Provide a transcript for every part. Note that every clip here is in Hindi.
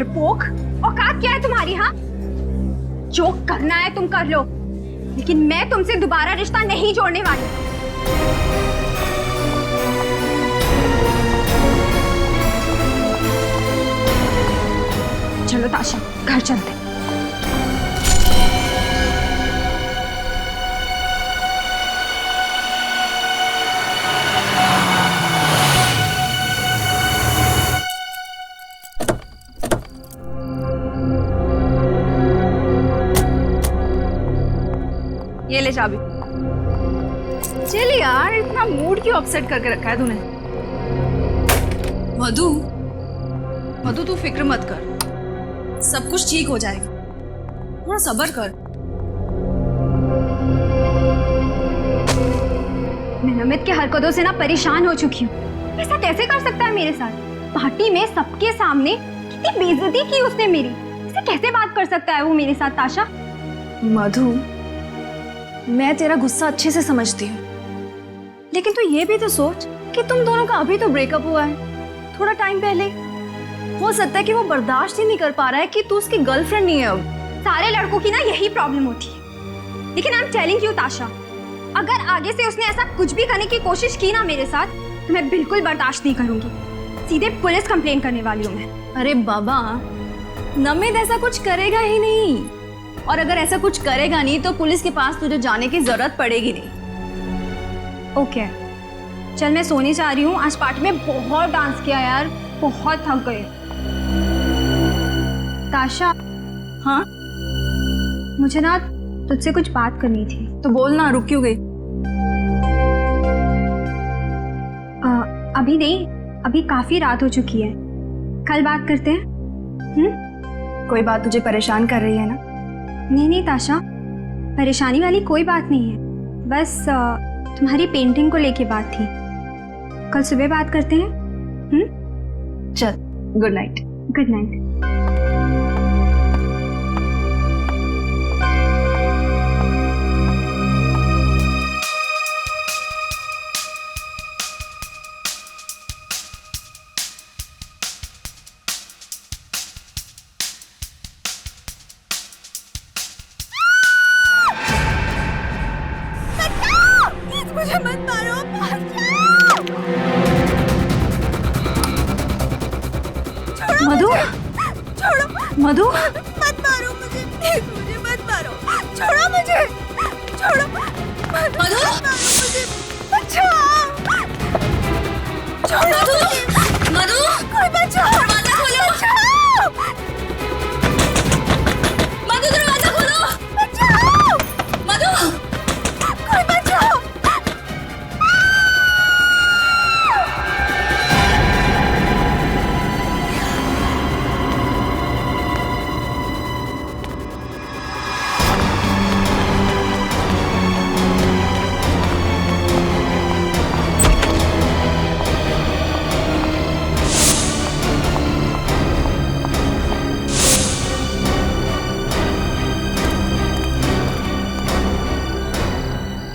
डरपोक, औकात क्या है तुम्हारी? हाँ, जो करना है तुम कर लो, लेकिन मैं तुमसे दोबारा रिश्ता नहीं जोड़ने वाली। चलो ताशा, घर चलते। ये ले चाबी। चल यार, इतना मूड क्यों अपसेट करके रखा है तूने? मधु, मधु तू फिक्र मत कर, सब कुछ ठीक हो जाएगा, थोड़ा सब्र कर। मैं नमित के हरकतों से ना परेशान हो चुकी हूँ। ऐसा कैसे कर सकता है मेरे साथ? पार्टी में सबके सामने कितनी बेइज्जती की उसने मेरी। ऐसे कैसे बात कर सकता है वो मेरे साथ? ताशा, मधु, मैं तेरा गुस्सा अच्छे से समझती हूँ, लेकिन तू ये भी तो सोच कि तुम दोनों का अभी तो ब्रेकअप हुआ है, थोड़ा टाइम पहले। हो सकता है कि वो बर्दाश्त ही नहीं कर पा रहा है कि तू उसकी गर्लफ्रेंड नहीं है अब। सारे लड़कों की ना यही प्रॉब्लम होती है। लेकिन आई एम टेलिंग यू ताशा, अगर आगे से उसने ऐसा कुछ भी करने की कोशिश की ना मेरे साथ, तो मैं बिल्कुल बर्दाश्त नहीं करूंगी। सीधे पुलिस कंप्लेन करने वाली हूँ मैं। अरे बाबा, नमित ऐसा कुछ करेगा ही नहीं, और अगर ऐसा कुछ करेगा नहीं तो पुलिस के पास तुझे जाने की जरूरत पड़ेगी नहीं। ओके, चल मैं सोने जा रही हूँ। आज पार्टी में बहुत डांस किया यार, बहुत थक गए। ताशा, हाँ मुझे ना तुझसे कुछ बात करनी थी। तो बोल ना, रुक क्यों गई? अभी नहीं, अभी काफी रात हो चुकी है, कल बात करते हैं। कोई बात तुझे परेशान कर रही है ना? नहीं नहीं ताशा, परेशानी वाली कोई बात नहीं है, बस तुम्हारी पेंटिंग को लेके बात थी। कल सुबह बात करते हैं। चल, गुड नाइट। Good night. मुझे मत मारो, मधु, छोड़ो, मधु, मत मारो मुझे, प्लीज मुझे मत मारो, छोड़ो मुझे, छोड़ो, मत मारो मुझे, बचाओ, छोड़ो मुझे, मधु, कोई बचाओ, दरवाजा खोलो, बचाओ, मधु दरवाजा खोलो, बचाओ, मधु, कोई बचाओ।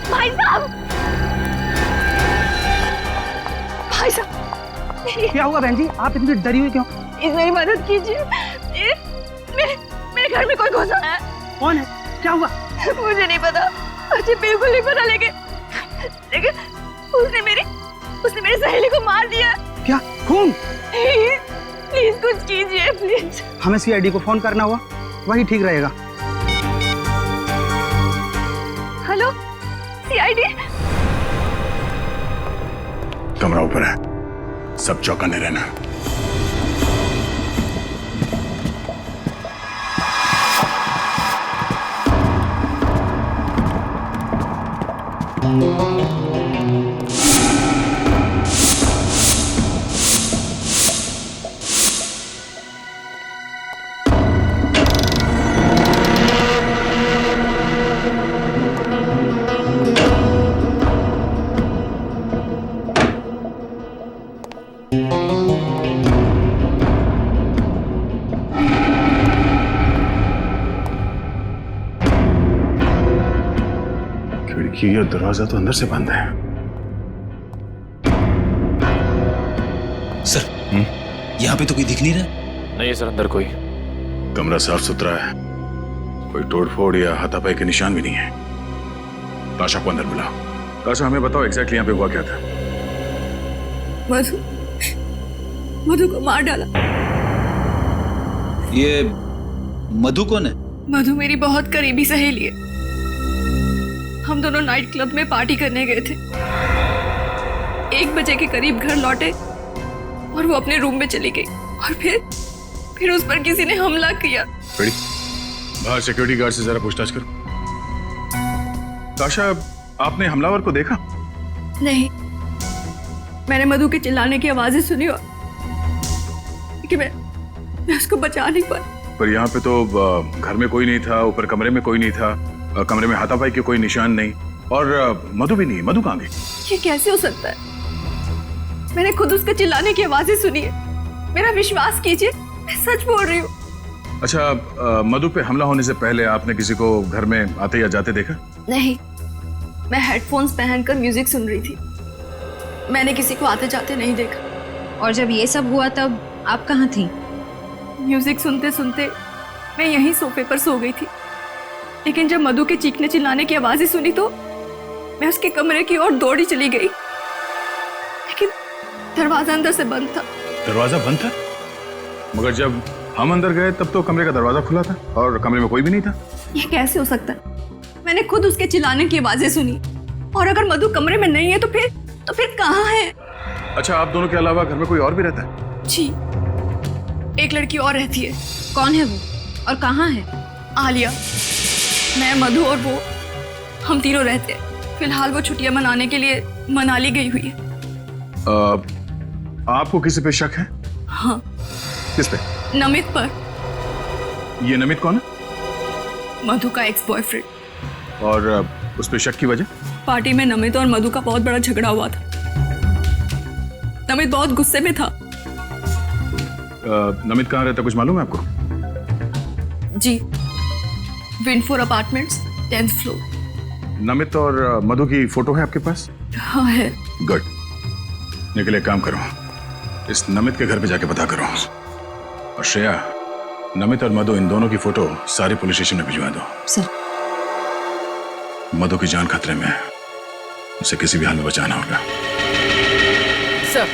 भाई साहब, क्या हुआ बहन जी, आप इतनी डरी हुई क्यों? मेरी मदद कीजिए, मेरे घर में कोई घुसा है। कौन है? क्या हुआ? मुझे नहीं पता, मुझे बिल्कुल नहीं पता, लेकिन उसने मेरी सहेली को मार दिया। क्या खून? प्लीज कुछ कीजिए, प्लीज। हमें सीआईडी को फोन करना हुआ, वही ठीक रहेगा। Hello, CID. कमरा ऊपर है, सब चौकन्ने रहना। खिड़की और दरवाजा तो अंदर से बंद है। सर, यहाँ पे तो कोई दिख नहीं रहा। नहीं है सर अंदर कोई। कमरा साफ सुथरा है, कोई तोड़फोड़ या हाथापाई के निशान भी नहीं है। ताशा को अंदर बुलाओ। ताशा, हमें बताओ एग्जैक्टली यहाँ पे हुआ क्या था? मधु मधु को मार डाला। ये मधु कौन है? मधु मेरी बहुत करीबी सहेली है। हम दोनों नाइट क्लब में पार्टी करने गए थे। 1 बजे के करीब घर लौटे और वो अपने रूम में चली गई और फिर उस पर किसी ने हमला किया। रेडी? बाहर सिक्योरिटी गार्ड से जरा पूछताछ करो। ताशा, आपने हमलावर को देखा? नहीं, मैंने मधु के चिल्लाने की आवाजें सुनी और कि मैं उसको बचा नहीं पाई। पर यहाँ पे तो घर में कोई नहीं था, ऊपर कमरे में कोई नहीं था, कमरे में हाथापाई के कोई निशान नहीं, और मधु भी नहीं। मधु कहाँ गई? ये कैसे हो सकता है? मैंने खुद उसके चिल्लाने की आवाजें सुनी है। मेरा विश्वास कीजिए, मैं सच बोल रही हूँ। अच्छा, मधु पे हमला होने से पहले आपने किसी को घर में आते या जाते देखा? नहीं, मैं हेडफोन्स पहनकर म्यूजिक सुन रही थी। मैंने किसी को आते जाते नहीं देखा। और जब ये सब हुआ तब आप कहाँ थी? म्यूजिक सुनते सुनते मैं यहीं सोफे पर सो गई थी, लेकिन जब मधु के चीखने चिल्लाने की आवाजें सुनी तो मैं उसके कमरे की ओर दौड़ी चली गई, लेकिन दरवाजा अंदर से बंद था। दरवाजा बंद था? मगर जब हम अंदर गए तब तो कमरे का दरवाजा खुला था और कमरे में कोई भी नहीं था। ये कैसे हो सकता है? मैंने खुद उसके चिल्लाने की आवाजें सुनी, और अगर मधु कमरे में नहीं है तो फिर कहाँ है? अच्छा, आप दोनों के अलावा घर में कोई और भी रहता है? जी, एक लड़की और रहती है। कौन है वो और कहाँ है? आलिया। मैं, मधु और वो, हम तीनों रहते हैं। फिलहाल वो छुट्टियां मनाने के लिए मनाली गई हुई है। आपको किसी पे शक है? हाँ, किस पे? नमित पर। ये नमित कौन है? मधु का एक्स बॉयफ्रेंड। और उस पे शक की वजह? पार्टी में नमित और मधु का बहुत बड़ा झगड़ा हुआ था। नमित बहुत गुस्से में था। नमित कहाँ रहता, कुछ मालूम है आपको? जी, विंडफोर अपार्टमेंट्स, 10th फ्लोर। नमित और मधु की फोटो है आपके पास? हाँ है। गुड। निकले, काम करो, इस नमित के घर पे जाके पता करो। और श्रेया, नमित और मधु इन दोनों की फोटो सारी पुलिस स्टेशन में भिजवा दो। सर। मधु की जान खतरे में है, उसे किसी भी हाल में बचाना होगा। सर,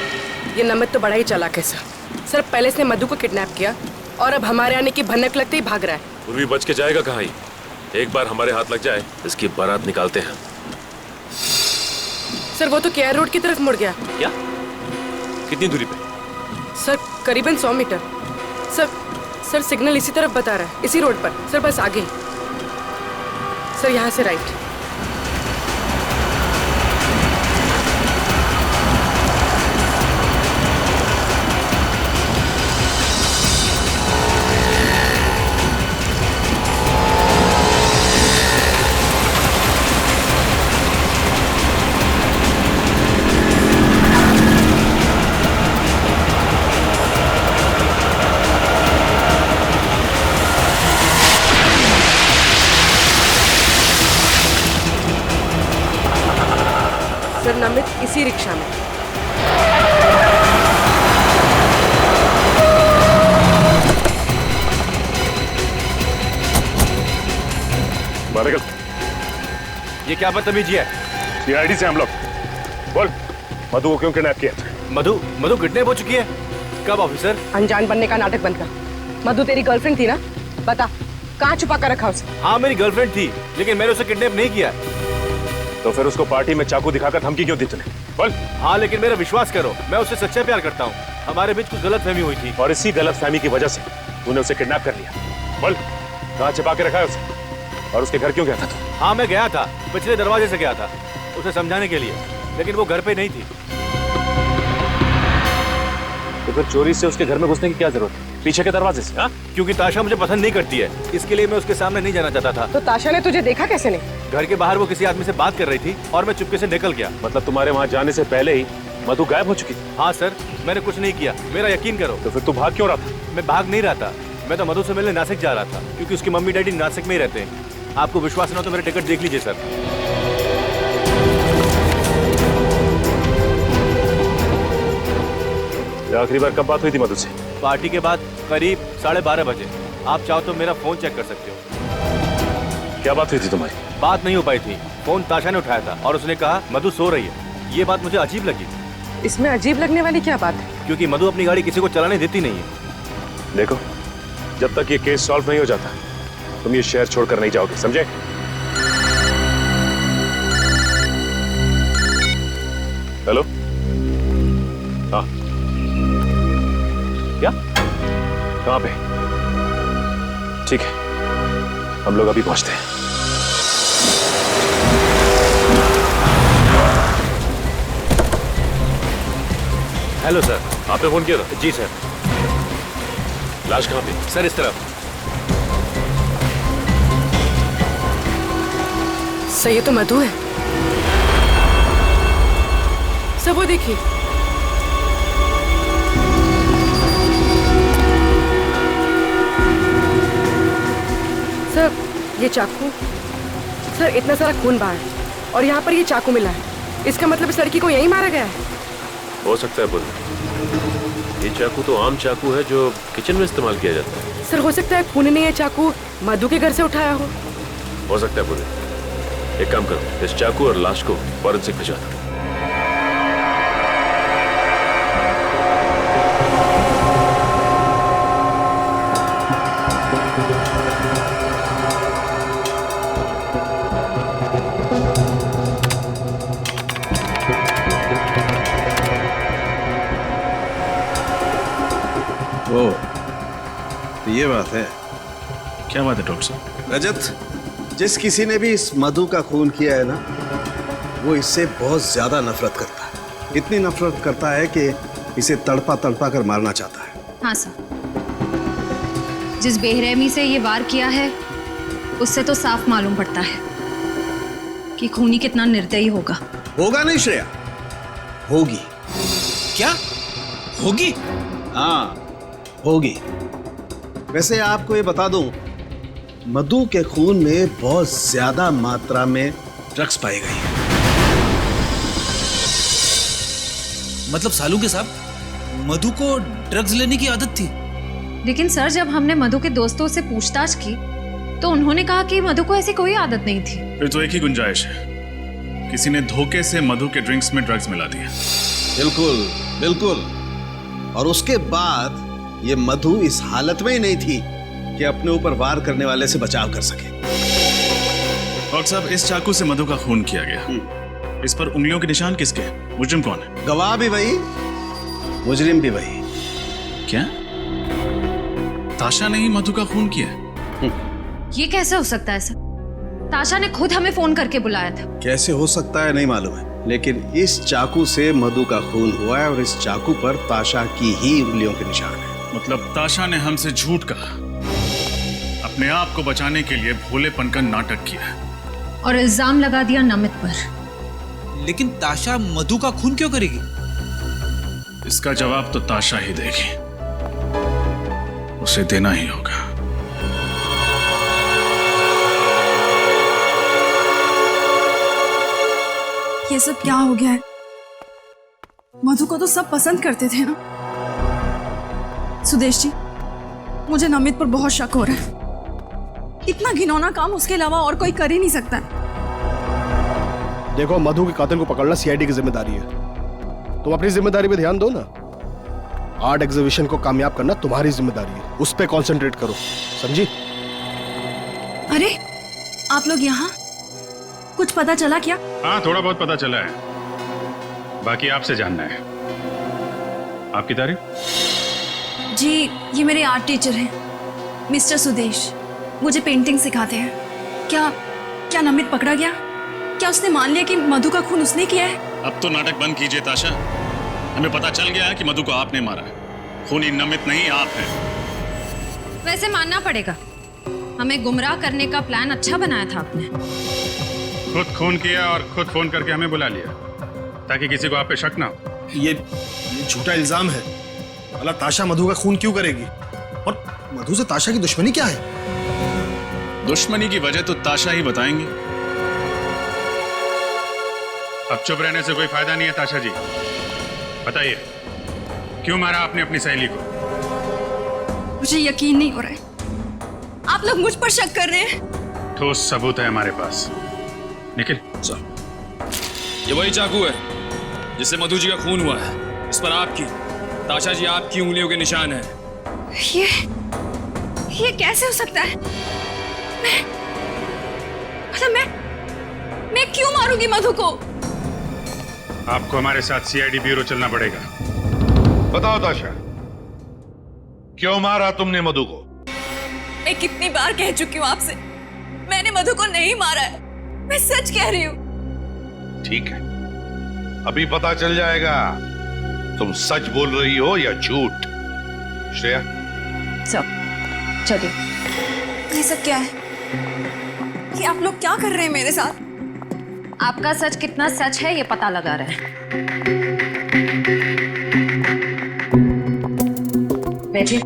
ये नमित तो बड़ा ही चालाक है सर। सर, पहले इसने मधु को किडनैप किया और अब हमारे आने की भनक लगते ही भाग रहा है। पूर्वी बच के जाएगा कहाँ ही? एक बार हमारे हाथ लग जाए, इसकी बारात निकालते हैं। सर, वो तो केआर रोड की तरफ मुड़ गया। क्या? कितनी दूरी पे? सर, करीबन 100 मीटर। सर सिग्नल इसी तरफ बता रहा है, इसी रोड पर। सर, बस आगे ही। सर, यहाँ से राइट। सर, नमित इसी रिक्शा में। बारगल, ये क्या बदतमीजी है? सीआईडी से हम लोग। बोल, मधु को क्यों किडनैप किया? मधु किडनैप हो चुकी है। कब ऑफिसर? अनजान बनने का नाटक बंद कर। मधु तेरी गर्लफ्रेंड थी ना? बता, कहाँ छुपा कर रखा उसे? हाँ, मेरी गर्लफ्रेंड थी, लेकिन मैंने उसे किडनैप नहीं किया। तो फिर उसको पार्टी में चाकू दिखाकर धमकी क्यों दी तूने? बोल। हाँ, लेकिन मेरा विश्वास करो, मैं उससे सच्चा प्यार करता हूँ। हमारे बीच कुछ गलतफहमी हुई थी। और इसी गलतफहमी की वजह से तूने उसे किडनैप कर लिया। बोल, कहाँ छिपा के रखा है उसे? और उसके घर क्यों गया था तू? हाँ, मैं गया था, पिछले दरवाजे से गया था उसे समझाने के लिए, लेकिन वो घर पे नहीं थी। तो फिर चोरी से उसके घर में घुसने की क्या जरूरत है? पीछे के दरवाजे से? हाँ? क्योंकि ताशा मुझे पसंद नहीं करती है, इसके लिए मैं उसके सामने नहीं जाना चाहता था। तो ताशा ने तुझे देखा कैसे नहीं? घर के बाहर वो किसी आदमी से बात कर रही थी और मैं चुपके से निकल गया। मतलब तुम्हारे वहाँ जाने से पहले ही मधु गायब हो चुकी थी? हाँ सर, मैंने कुछ नहीं किया, मेरा यकीन करो। तो फिर तू भाग क्यों रहा था? मैं भाग नहीं रहा था, मैं तो मधु से मिलने नासिक जा रहा था, क्योंकि उसकी मम्मी डैडी नासिक में ही रहते हैं। आपको विश्वास न हो तो मेरे टिकट देख लीजिए सर। आखिरी बार कब बात हुई थी मधु से? पार्टी के बाद करीब 12:30 बजे। आप चाहो तो मेरा फोन चेक कर सकते हो। क्या बात हुई थी तुम्हारी? बात नहीं हो पाई थी। फोन ताशा ने उठाया था और उसने कहा मधु सो रही है। ये बात मुझे अजीब लगी, इसमें अजीब लगने वाली क्या बात है? क्योंकि मधु अपनी गाड़ी किसी को चलाने देती नहीं है। देखो, जब तक ये केस सॉल्व नहीं हो जाता तुम ये शहर छोड़कर नहीं जाओगे, समझे? हेलो? हाँ, क्या? कहाँ पे? ठीक है, हम लोग अभी पहुंचते हैं। Hello sir. आपने फोन किया था? जी सर। लाश कहाँ पे? सर इस तरफ। सर ये तो मधु है। सर वो देखिए। सर ये चाकू, सर इतना सारा खून बहा है और यहाँ पर ये चाकू मिला है। इसका मतलब इस लड़की को यहीं मारा गया है। हो सकता है बोल। ये चाकू तो आम चाकू है जो किचन में इस्तेमाल किया जाता है। सर हो सकता है खून ने ये चाकू मधु के घर से उठाया हो सकता है बोले। एक काम करो, इस चाकू और लाश को फॉरेंसिक भिजवा दो। ओ, तो ये बात है। क्या बात है डॉक्टर साहब? रजत, जिस किसी ने भी इस मधु का खून किया है ना, वो इससे बहुत ज्यादा नफरत करता है। इतनी नफरत करता है कि इसे तड़पा तड़पा कर मारना चाहता है। हाँ सर, जिस बेरहमी से ये वार किया है उससे तो साफ मालूम पड़ता है कि खूनी कितना निर्दयी होगा। होगा नहीं श्रेया, होगी। क्या होगी? हाँ होगी। वैसे आपको ये बता दूं, मधु के खून में बहुत ज्यादा मात्रा में ड्रग्स पाई गई है। मतलब सालू के साहब मधु को ड्रग्स लेने की आदत थी? लेकिन सर जब हमने मधु के दोस्तों से पूछताछ की तो उन्होंने कहा कि मधु को ऐसी कोई आदत नहीं थी। फिर तो एक ही गुंजाइश है, किसी ने धोखे से मधु के ड्रिंक्स में ड्रग्स मिला दिया। बिल्कुल बिल्कुल। और उसके बाद ये मधु इस हालत में ही नहीं थी कि अपने ऊपर वार करने वाले से बचाव कर सके। डॉक्टर साहब, इस चाकू से मधु का खून किया गया। इस पर उंगलियों के निशान किसके? मुजरिम कौन है? गवाह भी वही, मुजरिम भी वही। क्या ताशा ने ही मधु का खून किया? ये कैसे हो सकता है सर? ताशा ने खुद हमें फोन करके बुलाया था। कैसे हो सकता है नहीं मालूम है, लेकिन इस चाकू से मधु का खून हुआ है और इस चाकू पर ताशा की ही उंगलियों के निशान है। मतलब ताशा ने हमसे झूठ कहा, अपने आप को बचाने के लिए भोलेपन का नाटक किया और इल्जाम लगा दिया नमित पर। लेकिन ताशा मधु का खून क्यों करेगी? इसका जवाब तो ताशा ही देगी, उसे देना ही होगा। ये सब क्या हो गया है? मधु को तो सब पसंद करते थे ना। सुदेश जी, मुझे नमित पर बहुत शक हो रहा है। इतना घिनौना काम उसके अलावा और कोई कर ही नहीं सकता है। देखो, मधु के कातिल को पकड़ना सीआईडी की जिम्मेदारी है। तुम अपनी जिम्मेदारी पे ध्यान दो ना। आर्ट एग्जीबिशन को कामयाब करना तुम्हारी जिम्मेदारी है, उस पे कंसंट्रेट करो, समझी? अरे आप लोग यहाँ, कुछ पता चला क्या? हाँ, थोड़ा बहुत पता चला है, बाकी आपसे जानना है। आपकी तारीफ? जी, ये मेरे आर्ट टीचर हैं, मिस्टर सुदेश। मुझे पेंटिंग सिखाते हैं। क्या नमित पकड़ा गया? क्या उसने मान लिया कि मधु का खून उसने किया है? अब तो नाटक बंद कीजिए ताशा। हमें पता चल गया है कि मधु को आपने मारा है। खूनी नमित नहीं, आप हैं। वैसे मानना पड़ेगा, हमें गुमराह करने का प्लान अच्छा बनाया था आपने। खुद खून किया और खुद फोन करके हमें बुला लिया ताकि किसी को आप पे शक ना हो। ये झूठा इल्जाम है। भला ताशा मधु का खून क्यों करेगी? और मधु से ताशा की दुश्मनी क्या है? दुश्मनी की वजह तो ताशा ही बताएंगी। अब चुप रहने से कोई फायदा नहीं है ताशा जी। बताइए, क्यों मारा आपने अपनी सहेली को? मुझे यकीन नहीं हो रहा है, आप लोग मुझ पर शक कर रहे हैं। ठोस सबूत है हमारे पास। निखिल सर, ये वही चाकू है जिससे मधु जी का खून हुआ है। इस पर आपकी, ताशा जी आपकी उंगलियों के निशान है। ये कैसे हो सकता है? मैं क्यों मारूंगी मधु को? आपको हमारे साथ सीआईडी ब्यूरो चलना पड़ेगा। बताओ ताशा, क्यों मारा तुमने मधु को? मैं कितनी बार कह चुकी हूँ आपसे, मैंने मधु को नहीं मारा है। मैं सच कह रही हूँ। ठीक है, अभी पता चल जाएगा तुम सच बोल रही हो या झूठ। श्रेया, चलिए। ये सब क्या है? ये आप लोग क्या कर रहे हैं मेरे साथ? आपका सच कितना सच है ये पता लगा रहे हैं। बैठिए।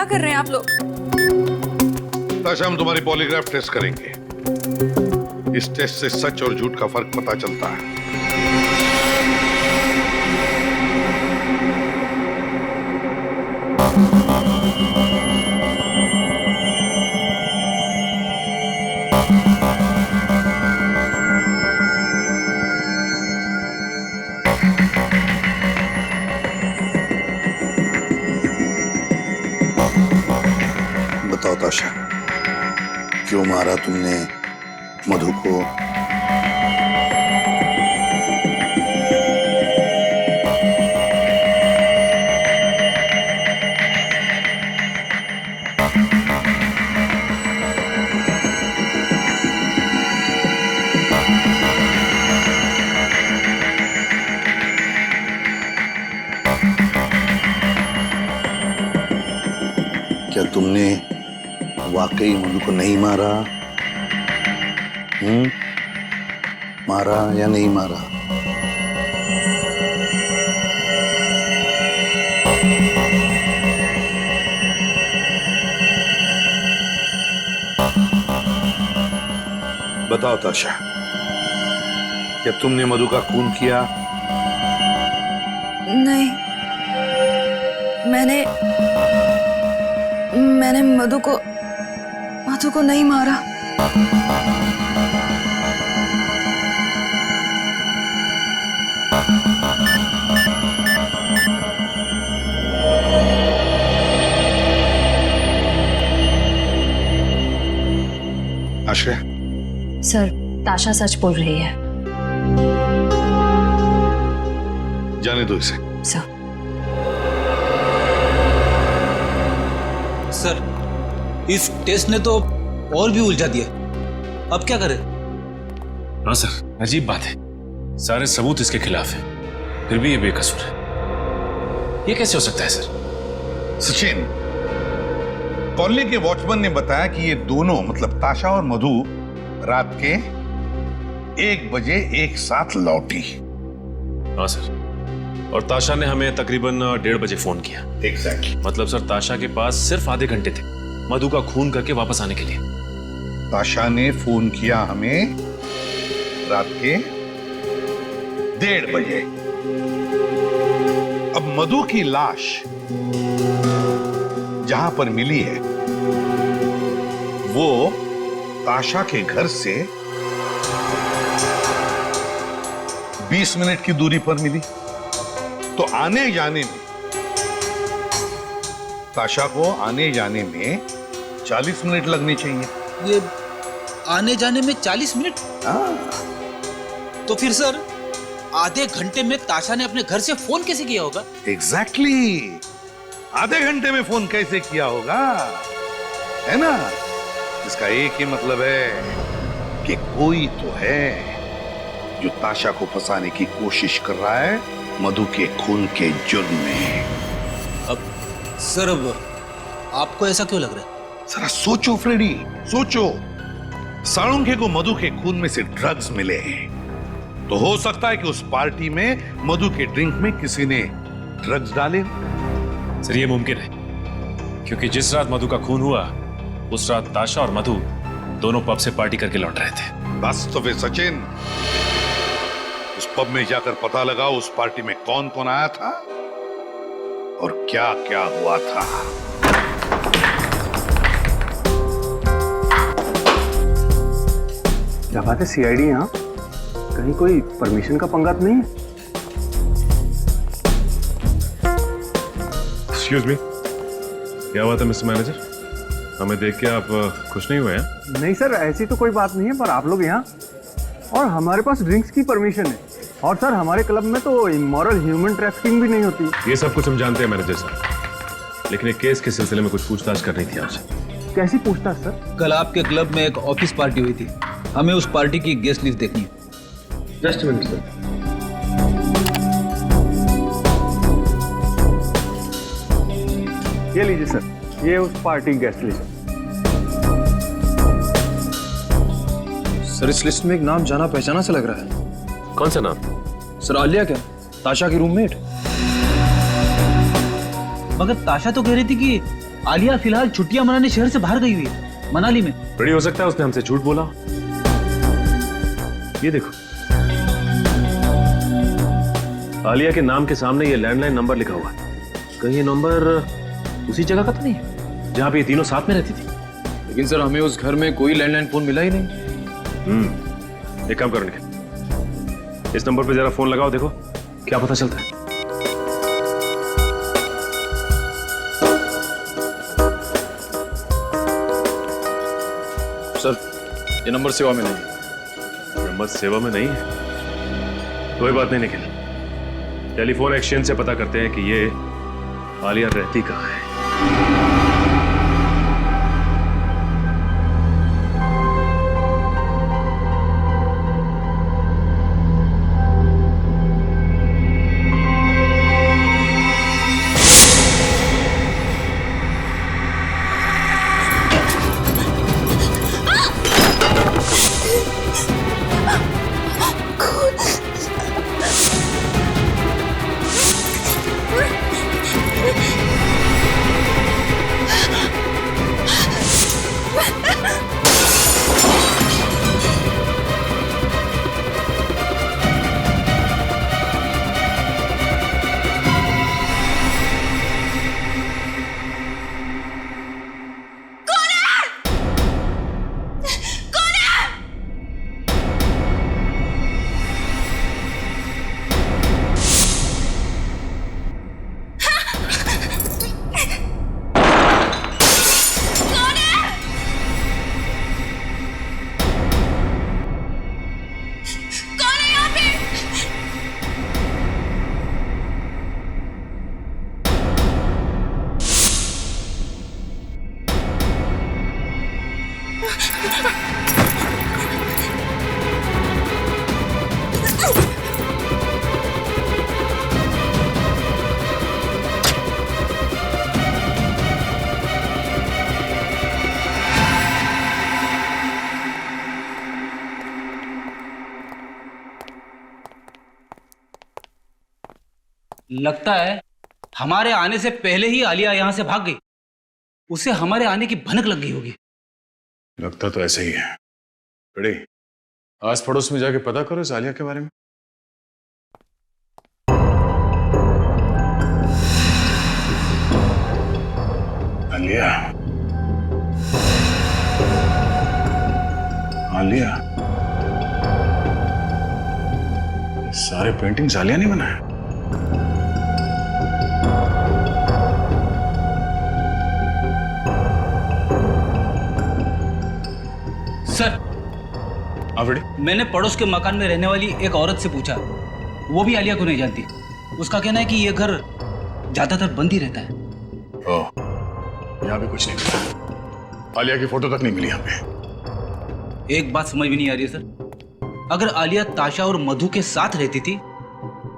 कर रहे हैं आप लोग? ताशा, हम तुम्हारी पॉलीग्राफ टेस्ट करेंगे। इस टेस्ट से सच और झूठ का फर्क पता चलता है। बताओ ताशा, क्यों मारा तुमने मधु को? क्या तुमने वाकई मधु को नहीं मारा? मारा या नहीं मारा? बताओ ताशा, क्या तुमने मधु का खून किया? नहीं, मैंने मधु को नहीं मारा। आश्रय, सर, ताशा सच बोल रही है। जाने दो इसे। सर, इस टेस्ट ने तो और भी उलझा दिया। अब क्या करें? हाँ सर, अजीब बात है, सारे सबूत इसके खिलाफ है, फिर भी ये बेकसूर है। ये कैसे हो सकता है सर? सचिन, कॉलोनी के वॉचमैन ने बताया कि ये दोनों मतलब ताशा और मधु रात के 1 बजे एक साथ लौटी। हाँ सर, और ताशा ने हमें तकरीबन 1:30 बजे फोन किया। एग्जैक्टली। मतलब सर, ताशा के पास सिर्फ आधे घंटे थे मधु का खून करके वापस आने के लिए। ताशा ने फोन किया हमें रात के 1:30 बजे। अब मधु की लाश जहां पर मिली है वो ताशा के घर से 20 मिनट की दूरी पर मिली, तो आने जाने में ताशा को आने जाने में 40 मिनट लगने चाहिए। ये आने जाने में 40 मिनट? हाँ। तो फिर सर, आधे घंटे में ताशा ने अपने घर से फोन कैसे किया होगा? एग्जैक्टली, आधे घंटे में फोन कैसे किया होगा, है ना? इसका एक ही मतलब है कि कोई तो है जो ताशा को फंसाने की कोशिश कर रहा है मधु के खून के जुर्म में। सर अब आपको ऐसा क्यों लग रहा है? जरा सोचो फ्रेडी, सोचो। साळुंखे को मधु के खून में से ड्रग्स मिले, तो हो सकता है कि उस पार्टी में मधु के ड्रिंक में किसी ने ड्रग्स डाले। सर ये मुमकिन है, क्योंकि जिस रात मधु का खून हुआ उस रात ताशा और मधु दोनों पब से पार्टी करके लौट रहे थे। बस तो फिर सचिन, उस पब में जाकर पता लगाओ उस पार्टी में कौन कौन आया था और क्या क्या हुआ था। क्या बात है, सीआईडी यहाँ? कहीं कोई परमिशन का पंगा तो नहीं है? एक्सक्यूज मी, क्या हुआ था मिस्टर मैनेजर? हमें देख के आप खुश नहीं हुए हैं? नहीं सर, ऐसी तो कोई बात नहीं है, पर आप लोग यहाँ और हमारे पास ड्रिंक्स की परमिशन है, और सर हमारे क्लब में तो इमोरल ह्यूमन ट्रैफिकिंग भी नहीं होती। ये सब कुछ हम जानते हैं मैनेजर साहब, लेकिन एक केस के सिलसिले में कुछ पूछताछ करनी थी आपसे। कैसी पूछताछ सर? कल आपके क्लब में एक ऑफिस पार्टी हुई थी, हमें उस पार्टी की गेस्ट लिस्ट देखनी है। Just minute sir. ये लीजिए सर, ये उस पार्टी गेस्ट लिस्ट। सर इस लिस्ट में एक नाम जाना पहचाना सा लग रहा है। कौन सा नाम? सर आलिया क्या, ताशा की रूममेट? मगर ताशा तो कह रही थी कि आलिया फिलहाल छुट्टियां मनाने शहर से बाहर गई हुई है, मनाली में। बड़ी हो सकता है उसने हमसे झूठ बोला। ये देखो, आलिया के नाम के सामने ये लैंडलाइन नंबर लिखा हुआ है। कहीं ये नंबर उसी जगह का तो नहीं है जहां पे ये तीनों साथ में रहती थी? लेकिन सर हमें उस घर में कोई लैंडलाइन फोन मिला ही नहीं। एक काम करो निखिल, इस नंबर पे जरा फोन लगाओ, देखो क्या पता चलता है। सर ये नंबर सेवा में नहीं। नंबर सेवा में नहीं है? कोई बात नहीं निखिल, टेलीफोन एक्सचेंज से पता करते हैं कि ये आलिया रहती कहाँ है। लगता है हमारे आने से पहले ही आलिया यहां से भाग गई, उसे हमारे आने की भनक लग गई होगी। लगता तो ऐसा ही है। बड़े आस पड़ोस में जाके पता करो इस आलिया के बारे में। आलिया, आलिया, सारे पेंटिंग्स आलिया ने बनाए? सर मैंने पड़ोस के मकान में रहने वाली एक औरत से पूछा, वो भी आलिया को नहीं जानती। उसका कहना है कि ये घर ज्यादातर बंद ही रहता है। ओह, यहाँ भी कुछ नहीं मिला। आलिया की फोटो तक नहीं मिली यहाँ पे। एक बात समझ में नहीं आ रही है सर, अगर आलिया ताशा और मधु के साथ रहती थी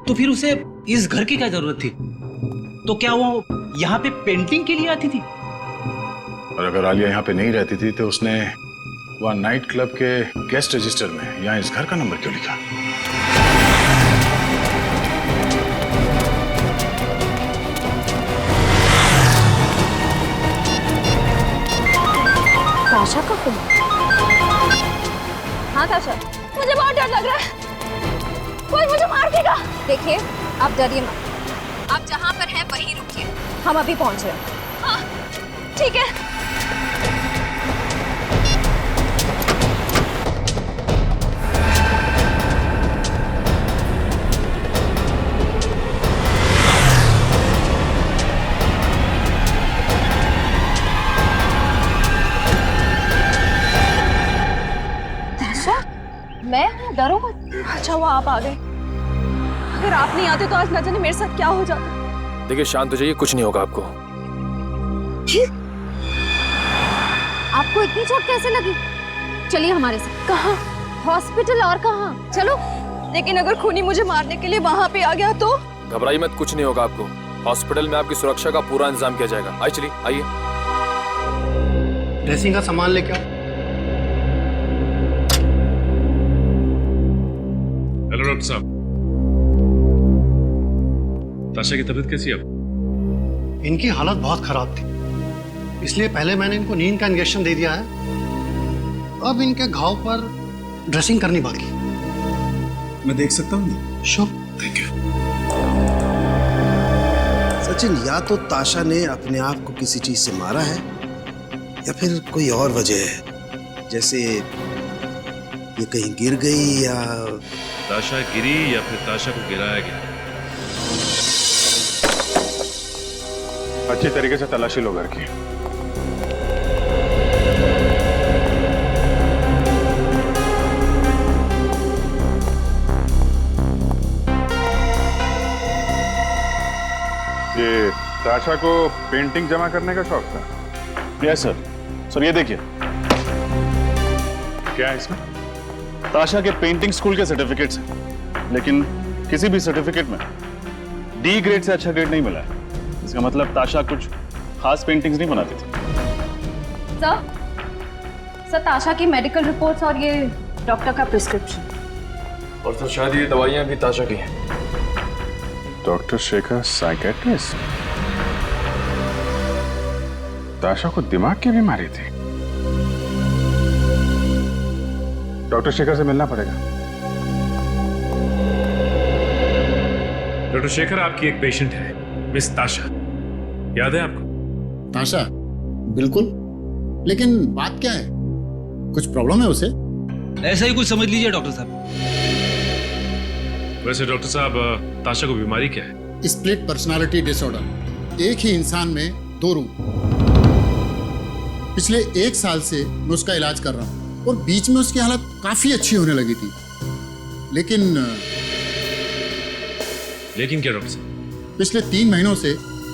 तो फिर उसे इस घर की क्या जरूरत थी? तो क्या वो यहाँ पे पेंटिंग के लिए आती थी? और अगर आलिया यहाँ पे नहीं रहती थी तो उसने वहाँ नाइट क्लब के गेस्ट रजिस्टर में यहाँ इस घर का नंबर क्यों लिखा? ताशा का फोन? हाँ ताशा, मुझे बहुत डर लग रहा है, कोई मुझे मार देगा। देखिए आप डरिए मत, आप जहाँ पर हैं वहीं रुकिए, हम अभी पहुँच रहे हैं। हाँ ठीक है। मैं डरो मत। अच्छा वो आप आ गए, अगर आप नहीं आते तो आज न जाने मेरे साथ क्या हो जाता। देखिए शांत हो जाइए, कुछ नहीं होगा आपको। आपको इतनी चोट कैसे लगी? चलिए हमारे साथ। कहाँ? हॉस्पिटल। और कहाँ? चलो। लेकिन अगर खूनी मुझे मारने के लिए वहाँ पे आ गया तो? घबराइए मत, कुछ नहीं होगा आपको। हॉस्पिटल में आपकी सुरक्षा का पूरा इंतजाम किया जाएगा। आइए चलिए, आइए। ड्रेसिंग का सामान लेके आओ। हेलो डॉक्टर साहब, ताशा की तबीयत कैसी है अब? इनकी हालत बहुत खराब थी, इसलिए पहले मैंने इनको नींद का इंजेक्शन दे दिया है। अब इनके घाव पर ड्रेसिंग करनी बाकी। मैं देख सकता हूँ? श्योर। Thank you. सचिन, या तो ताशा ने अपने आप को किसी चीज से मारा है या फिर कोई और वजह है, जैसे ये कहीं गिर गई या ताशा गिरी या फिर ताशा को गिराया गया। अच्छी तरीके से तलाशी लो घर की। ये ताशा को पेंटिंग जमा करने का शौक था? Yes sir. सर ये देखिए, क्या है इसमें? ताशा के पेंटिंग स्कूल के सर्टिफिकेट्स हैं, लेकिन किसी भी सर्टिफिकेट में डी ग्रेड से अच्छा ग्रेड नहीं मिला है। इसका मतलब ताशा कुछ खास पेंटिंग्स नहीं बनाती थी। सर ताशा की मेडिकल रिपोर्ट्स और ये डॉक्टर का प्रिस्क्रिप्शन। और सर शायद ये दवाइयां भी ताशा की हैं। Doctor Shekhar psychiatrist? ताशा को दिमाग की बीमारी थी। डॉक्टर शेखर से मिलना पड़ेगा। डॉक्टर शेखर, आपकी एक पेशेंट है, मिस ताशा, याद है आपको? ताशा? बिल्कुल, लेकिन बात क्या है? कुछ प्रॉब्लम है उसे? ऐसा ही कुछ समझ लीजिए डॉक्टर साहब। वैसे डॉक्टर साहब, ताशा को बीमारी क्या है? Split personality disorder. एक ही इंसान में दो रूप। पिछले 1 साल से मैं उसका इलाज कर रहा हूँ और बीच में उसकी हालत काफी अच्छी होने लगी थी, लेकिन क्या डॉक्टर साहब? पिछले 3 महीनों से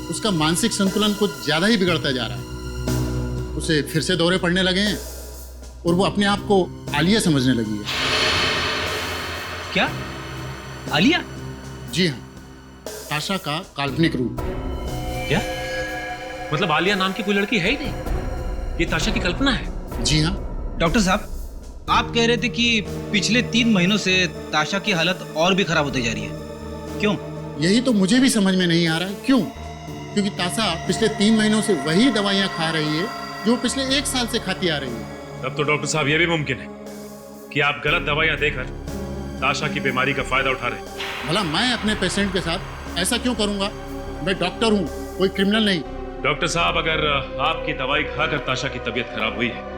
उसका मानसिक संतुलन कुछ ज्यादा ही बिगड़ता जा रहा है। उसे फिर से दौरे पड़ने लगे हैं और वो अपने आप को आलिया समझने लगी है। क्या? आलिया? जी हाँ, ताशा का काल्पनिक रूप। क्या मतलब आलिया नाम की कोई लड़की है ही नहीं? ये ताशा की कल्पना है? जी हाँ। डॉक्टर साहब, आप कह रहे थे कि पिछले 3 महीनों से ताशा की हालत और भी खराब होती जा रही है, क्यों? यही तो मुझे भी समझ में नहीं आ रहा है, क्यों? क्योंकि ताशा पिछले 3 महीनों से वही दवाइयां खा रही है जो पिछले 1 साल से खाती आ रही है। तब तो डॉक्टर साहब, यह भी मुमकिन है कि आप गलत दवाइयां देकर ताशा की बीमारी का फायदा उठा रहे हैं। भला मैं अपने पेशेंट के साथ ऐसा क्यों करूंगा? मैं डॉक्टर हूँ, कोई क्रिमिनल नहीं। डॉक्टर साहब, अगर आपकी दवाई खाकर ताशा की तबीयत खराब हुई है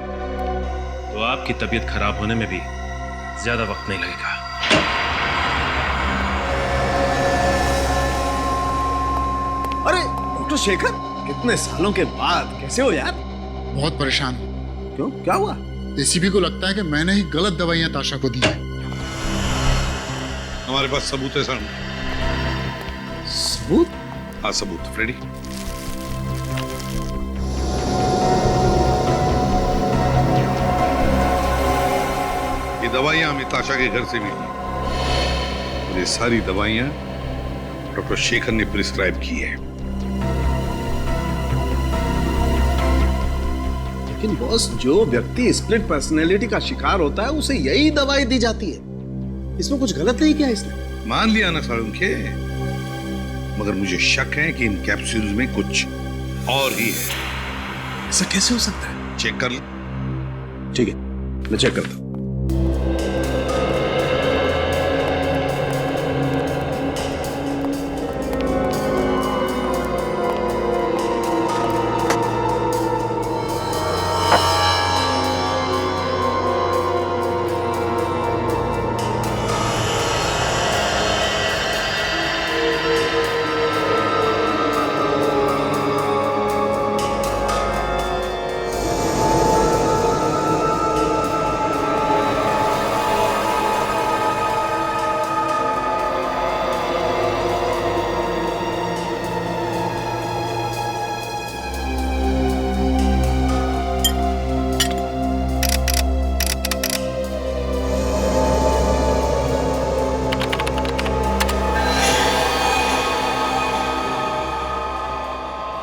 तो आपकी तबीयत खराब होने में भी ज्यादा वक्त नहीं लगेगा। अरे डॉक्टर शेखर, कितने सालों के बाद कैसे हो यार? बहुत परेशान हूँ। क्यों, क्या हुआ? एसीपी को लगता है कि मैंने ही गलत दवाइयां ताशा को दी है। हमारे पास सबूत है सर। सबूत? हाँ सबूत, फ्रेडी। ये दवाइयां हमें ताशा के घर से मिली और ये सारी दवाइयां डॉक्टर शेखर ने प्रिस्क्राइब की है। लेकिन बॉस, जो व्यक्ति स्प्लिट पर्सनैलिटी का शिकार होता है उसे यही दवाई दी जाती है। इसमें कुछ गलत नहीं किया इसने। मान लिया ना साळुंखे, मगर मुझे शक है कि इन कैप्सूल्स में कुछ और ही है। ऐसा कैसे हो सकता है? चेक कर ले। ठीक है, मैं चेक करता हूं।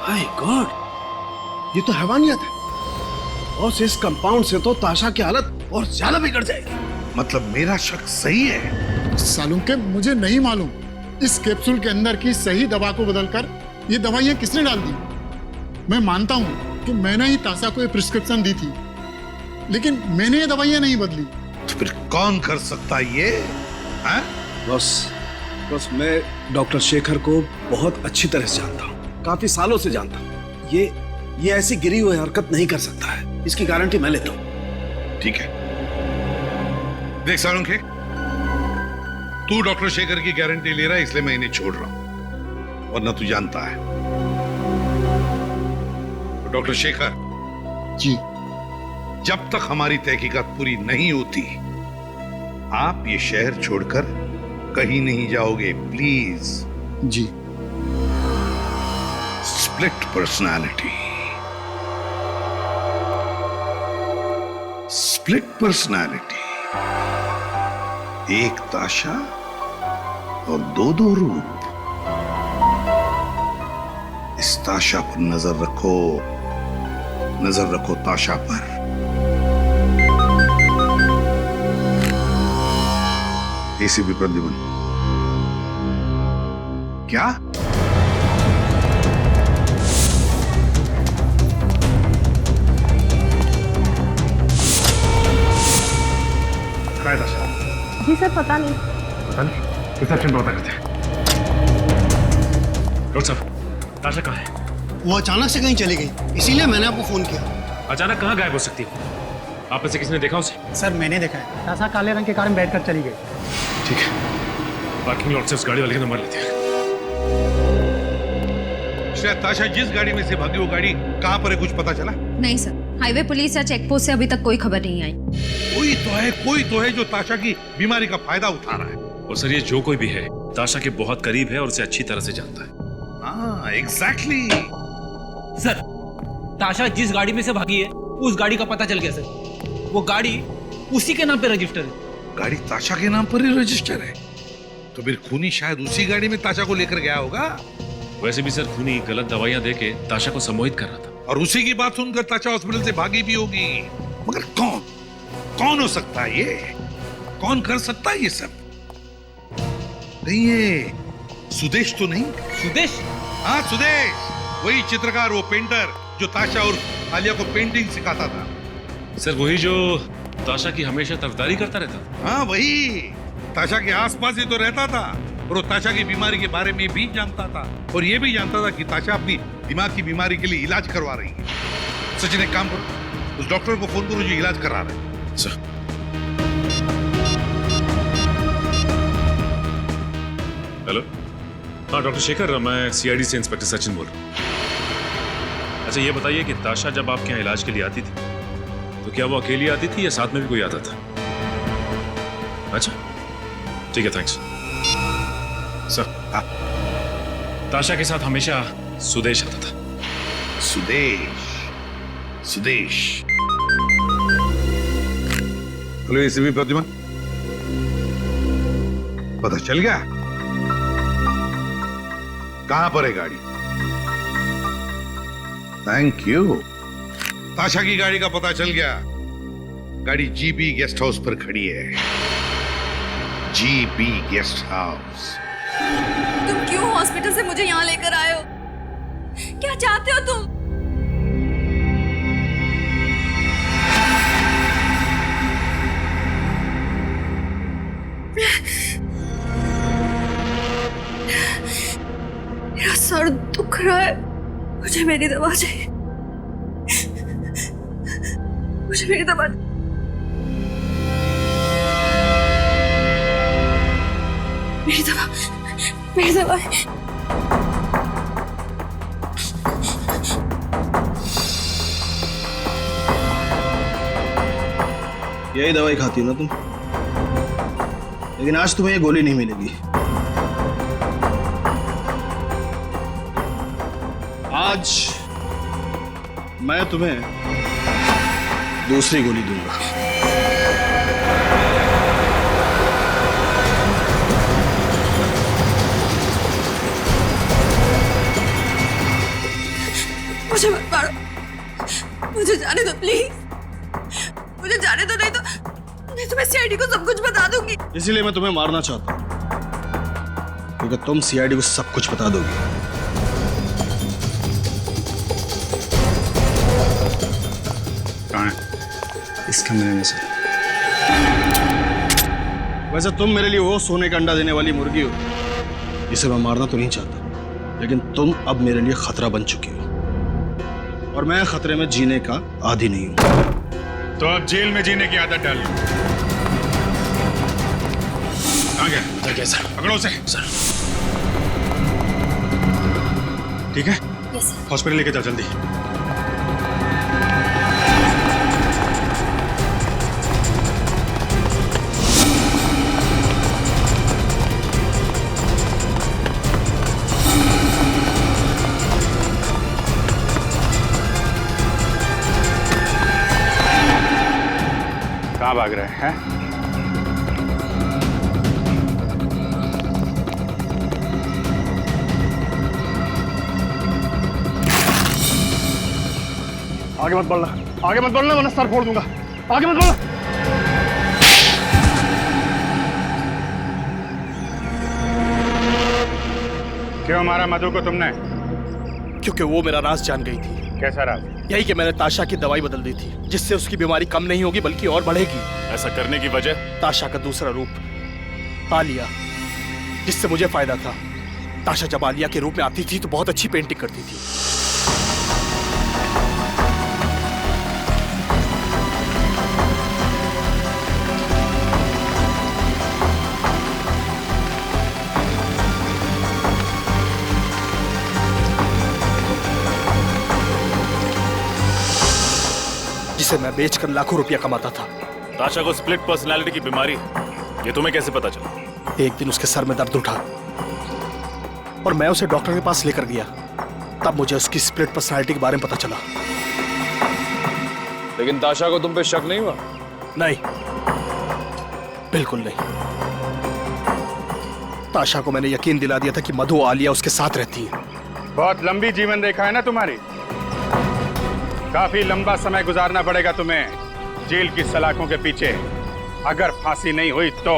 माय गॉड, ये तो हैवानियत है। और इस कंपाउंड से तो ताशा की हालत और ज्यादा बिगड़ जाएगी। मतलब मेरा शक सही है? सालुंखे, मुझे नहीं मालूम इस कैप्सूल के अंदर की सही दवा को बदलकर ये दवाइयां किसने डाल दी। मैं मानता हूं कि मैंने ही ताशा को ये प्रिस्क्रिप्शन दी थी, लेकिन मैंने ये दवाइयां नहीं बदली। तो फिर कौन कर सकता है ये? बस मैं डॉक्टर शेखर को बहुत अच्छी तरह से जानता हूँ, काफी सालों से जानता हूँ। ये ऐसी गिरी हुई हरकत नहीं कर सकता है, इसकी गारंटी मैं लेता हूँ। ठीक है, देख साळुंखे, तू डॉक्टर शेखर की गारंटी ले रहा है, इसलिए मैं इन्हें छोड़ रहा हूं, वरना तू जानता है। डॉक्टर शेखर जी, जब तक हमारी तहकीकात पूरी नहीं होती आप ये शहर छोड़कर कहीं नहीं जाओगे, प्लीज। जी। स्प्लिट पर्सनालिटी, स्प्लिट पर्सनालिटी, एक ताशा और दो रूप। इस ताशा पर नजर रखो ताशा पर। एसीपी प्रद्युमन, क्या? जी सर, पता नहीं। रिसेप्शन पर पता करते हैं। डॉक्टर साहब, ताशा कहाँ है? वो अचानक से कहीं चली गई, इसीलिए मैंने आपको फोन किया। अचानक कहाँ गायब हो सकती है? आप में से किसने देखा उसे? सर, मैंने देखा है। ताशा काले रंग के कार में बैठकर चली गई। ठीक है, पार्किंग लॉट से उस गाड़ी वाले का नंबर लेते हैं। शायद ताशा जिस गाड़ी में से भागी वो गाड़ी कहाँ पर है, कुछ पता चला? नहीं सर, हाईवे पुलिस या चेक पोस्ट से अभी तक कोई खबर नहीं आई। कोई तो है जो ताशा की बीमारी का फायदा उठा रहा है। और सर, ये जो कोई भी है ताशा के बहुत करीब है और उसे अच्छी तरह से जानता है। हाँ, एग्जैक्टली। सर, ताशा जिस गाड़ी में से भागी है उस गाड़ी का पता चल गया सर। वो गाड़ी उसी के नाम पे रजिस्टर है। गाड़ी ताशा के नाम पर ही रजिस्टर है? तो फिर खूनी शायद उसी गाड़ी में ताशा को लेकर गया होगा। वैसे भी सर, खूनी गलत दवाइयां देके ताशा को सम्मोहित कर रहा था, और उसी की बात सुनकर ताशा हॉस्पिटल से भागी भी होगी। मगर कौन हो सकता है ये? कौन कर सकता है ये सब? नहीं, ये सुदेश तो नहीं? सुदेश? हाँ, सुदेश, वही चित्रकार, वो पेंटर जो ताशा और आलिया को पेंटिंग सिखाता था। सर, वही जो ताशा की हमेशा तरफदारी करता रहता। हाँ, वही ताशा के आसपास ही तो रहता था, और वो ताशा की बीमारी के बारे में भी जानता था, और ये भी जानता था कि ताशा अपनी दिमाग की बीमारी के लिए इलाज करवा रही है। सचिन, एक काम करो, उस डॉक्टर को फोन करो जो इलाज करा रहा है। सर। हेलो, हाँ डॉक्टर शेखर, मैं सीआईडी से इंस्पेक्टर सचिन बोल रहा हूँ। अच्छा, ये बताइए कि ताशा जब आपके यहाँ इलाज के लिए आती थी तो क्या वो अकेली आती थी या साथ में भी कोई आता था? अच्छा, ठीक है, थैंक्स। सर, ताशा के साथ हमेशा सुदेश आता था। सुदेश। हेलो एसीपी प्रद्युमन, पता चल गया कहां पर है गाड़ी? Thank you. ताशा की गाड़ी का पता चल गया। गाड़ी जीबी गेस्ट हाउस पर खड़ी है। GB guest house. तुम क्यों हॉस्पिटल से मुझे यहाँ लेकर आए हो? क्या चाहते हो तुम? मेरा सर दुख रहा है, मुझे मेरी दवा चाहिए। मुझे मेरी दवा। मेरी दवा, मेरी दवा। यही दवाई खाती हो ना तुम? लेकिन आज तुम्हें ये गोली नहीं मिलेगी। आज मैं तुम्हें दूसरी गोली दूंगा। मुझे मत मारो, मुझे जाने दो प्लीज, मुझे जाने दो, नहीं तो मैं तुम्हें सीआईडी को सब कुछ बता दूंगी। इसीलिए मैं तुम्हें मारना चाहता हूं, क्योंकि तुम सीआईडी को सब कुछ बता दोगी। कहाँ है? इस कमरे में से। वैसे तुम मेरे लिए वो सोने का अंडा देने वाली मुर्गी हो जिसे मैं मारना तो नहीं चाहता, लेकिन तुम अब मेरे लिए खतरा बन चुकी हो और मैं खतरे में जीने का आदी नहीं हूं। तो अब जेल में जीने की आदत डाल ली। कहाँ गया? सर पकड़ो उसे। सर ठीक है, हॉस्पिटल लेके जाओ जल्दी। कहाँ भाग रहे हैं? आगे मत बढ़ना, आगे मत बढ़ना वरना सर फोड़ दूंगा। आगे मत बढ़ना। क्यों मारा मधु को तुमने? क्योंकि वो मेरा राज जान गई थी। कैसा राज? यही कि मैंने ताशा की दवाई बदल दी थी, जिससे उसकी बीमारी कम नहीं होगी बल्कि और बढ़ेगी। ऐसा करने की वजह? ताशा का दूसरा रूप आलिया, जिससे मुझे फायदा था। ताशा जब आलिया के रूप में आती थी तो बहुत अच्छी पेंटिंग करती थी। जिसे मैं बेचकर लाखों रुपया कमाता था। ताशा को स्प्लिट पर्सनालिटी की बीमारी है, ये तुम्हें कैसे पता चला? एक दिन उसके सर में दर्द उठा और मैं उसे डॉक्टर के पास लेकर गया। तब मुझे उसकी स्प्लिट पर्सनालिटी के बारे में पता चला। लेकिन ताशा को तुम पे शक नहीं हुआ? नहीं, बिल्कुल नहीं। ताशा को मैंने यकीन दिला दिया था कि मधु और आलिया उसके साथ रहती है। बहुत लंबी जीवन रेखा है ना तुम्हारी। काफी लंबा समय गुजारना पड़ेगा तुम्हें जेल की सलाखों के पीछे, अगर फांसी नहीं हुई तो।